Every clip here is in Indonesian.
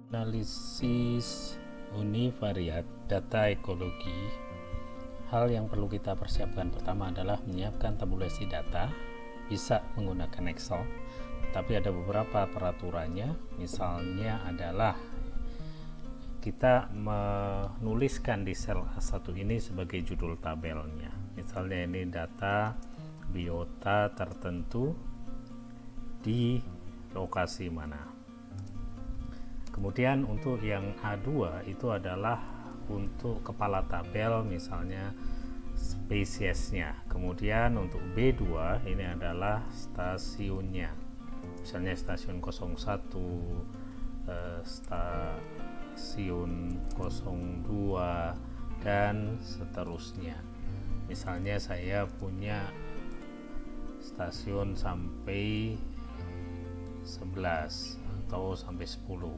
Analisis univariat data ekologi. Hal yang perlu kita persiapkan pertama adalah menyiapkan tabulasi data, bisa menggunakan Excel, tapi ada beberapa peraturannya. Misalnya adalah kita menuliskan di sel A1 ini sebagai judul tabelnya. Misalnya ini data biota tertentu di lokasi mana. Kemudian untuk yang A2 itu adalah untuk kepala tabel, misalnya spesiesnya. Kemudian untuk B2 ini adalah stasiunnya, misalnya stasiun 01, stasiun 02 dan seterusnya. Misalnya saya punya stasiun sampai 11 atau sampai 10.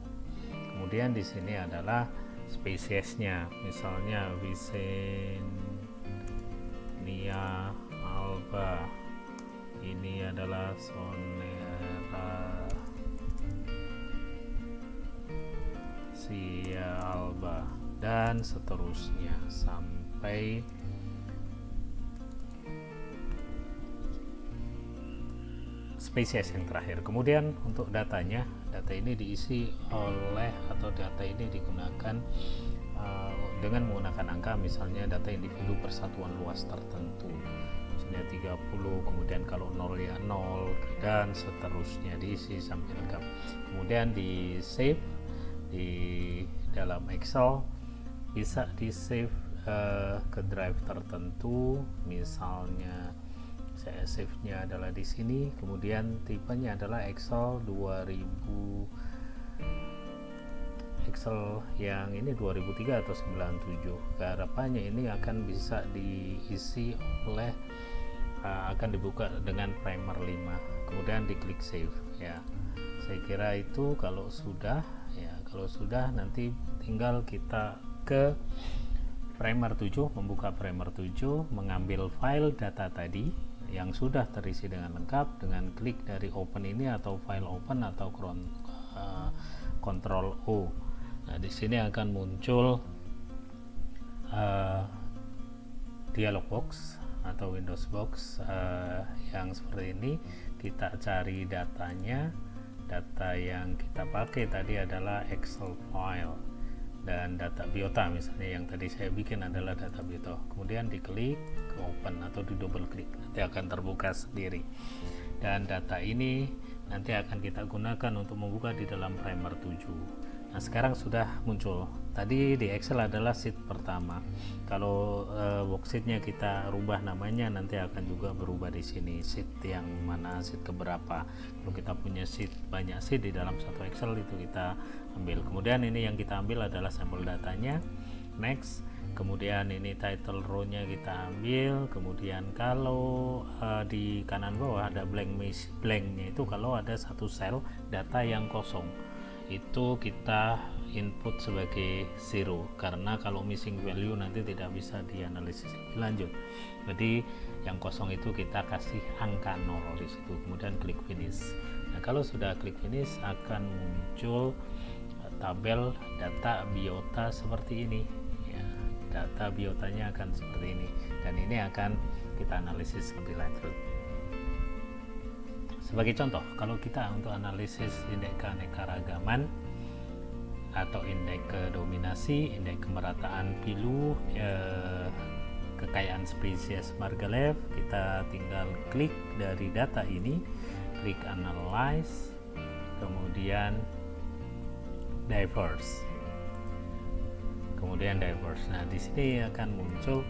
Kemudian di sini adalah spesiesnya, misalnya Visenia alba, ini adalah Sonera alba, dan seterusnya sampai spesies yang terakhir. Kemudian untuk datanya, data ini diisi oleh atau data ini digunakan dengan menggunakan angka, misalnya data individu persatuan luas tertentu, misalnya 30, kemudian kalau 0 ya 0 dan seterusnya, diisi sampai lengkap. Kemudian di save di dalam Excel, bisa di save ke drive tertentu, misalnya saya save-nya adalah di sini. Kemudian tipenya adalah Excel 2000, Excel yang ini 2003 atau 97. Harapannya ini akan bisa diisi oleh akan dibuka dengan primer 5. Kemudian diklik save ya. Saya kira itu kalau sudah nanti tinggal kita ke primer 7, membuka primer 7, mengambil file data tadi yang sudah terisi dengan lengkap dengan klik dari open ini atau file open atau Ctrl O. Nah, di sini akan muncul dialog box atau Windows box yang seperti ini. Kita cari datanya. Data yang kita pakai tadi adalah Excel file dan data biota, misalnya yang tadi saya bikin adalah data biota. Kemudian diklik ke open atau di double klik, nanti akan terbuka sendiri, dan data ini nanti akan kita gunakan untuk membuka di dalam primer 7. Nah, sekarang sudah muncul. Tadi di Excel adalah sheet pertama. Kalau worksheetnya kita rubah namanya, nanti akan juga berubah di sini. Sheet yang mana, sheet keberapa. Kalau kita punya sheet, banyak sheet di dalam satu Excel, itu kita ambil. Kemudian ini yang kita ambil adalah sampel datanya. Next. Kemudian ini title row-nya kita ambil. Kemudian kalau di kanan bawah ada blanknya, itu kalau ada satu sel data yang kosong, itu kita input sebagai 0, karena kalau missing value nanti tidak bisa dianalisis lebih lanjut. Jadi yang kosong itu kita kasih angka 0 di situ. Kemudian klik finish. Nah, kalau sudah klik finish akan muncul tabel data biota seperti ini ya. Data biotanya akan seperti ini, dan ini akan kita analisis lebih lanjut. Sebagai contoh, kalau kita untuk analisis indeks keanekaragaman atau indeks kedominasi, indeks kemerataan pilu, kekayaan spesies Margalev, kita tinggal klik dari data ini, klik analyze, kemudian diverse. Nah, di sini akan muncul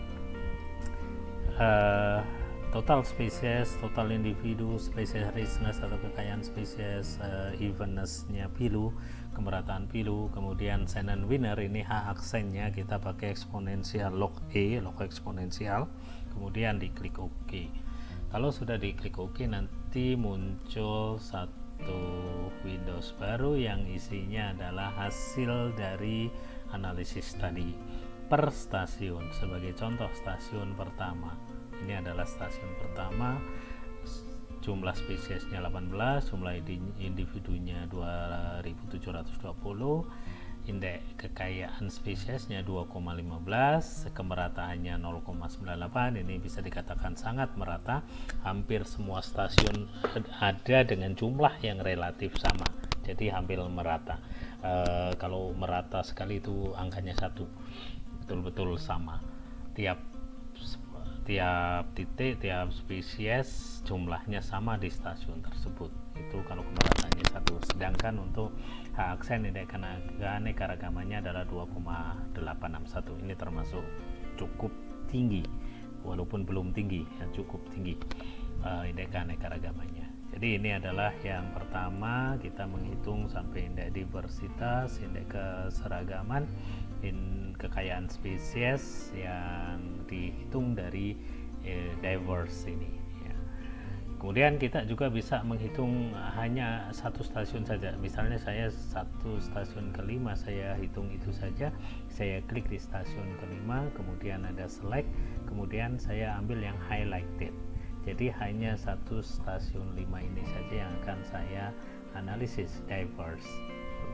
total spesies, total individu, spesies richness atau kekayaan spesies, evenness-nya pilu, kemerataan pilu, kemudian sign and winner, ini H aksennya kita pakai eksponensial log E, log eksponensial, kemudian diklik OK. Kalau sudah diklik OK, nanti muncul satu Windows baru yang isinya adalah hasil dari analisis tadi per stasiun. Sebagai contoh, stasiun pertama, ini adalah stasiun pertama, jumlah spesiesnya 18, jumlah individunya 2720, indeks kekayaan spesiesnya 2,15, kemerataannya 0,98. Ini bisa dikatakan sangat merata, hampir semua stasiun ada dengan jumlah yang relatif sama, jadi hampir merata. Kalau merata sekali itu angkanya 1, betul-betul sama, tiap titik, tiap spesies jumlahnya sama di stasiun tersebut. Itu kalau kemerataannya 1. Sedangkan untuk aksen indeks keanekaragamannya adalah 2,861. Ini termasuk cukup tinggi, walaupun belum tinggi, ya, cukup tinggi indeks keanekaragamannya. Jadi ini adalah yang pertama, kita menghitung sampai indeks diversitas, indeks keseragaman, kekayaan spesies yang dihitung dari diverse ini, ya. Kemudian kita juga bisa menghitung hanya satu stasiun saja. Misalnya saya satu stasiun kelima, saya hitung itu saja. Saya klik di stasiun kelima, kemudian ada select, kemudian saya ambil yang highlighted. Jadi hanya satu stasiun 5 ini saja yang akan saya analisis, diverse.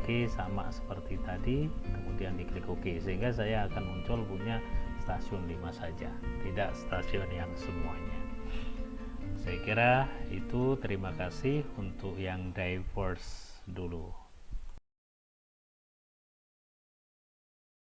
Oke, sama seperti tadi, kemudian diklik OK, sehingga saya akan muncul punya stasiun 5 saja, tidak stasiun yang semuanya. Saya kira itu. Terima kasih untuk yang diverse dulu.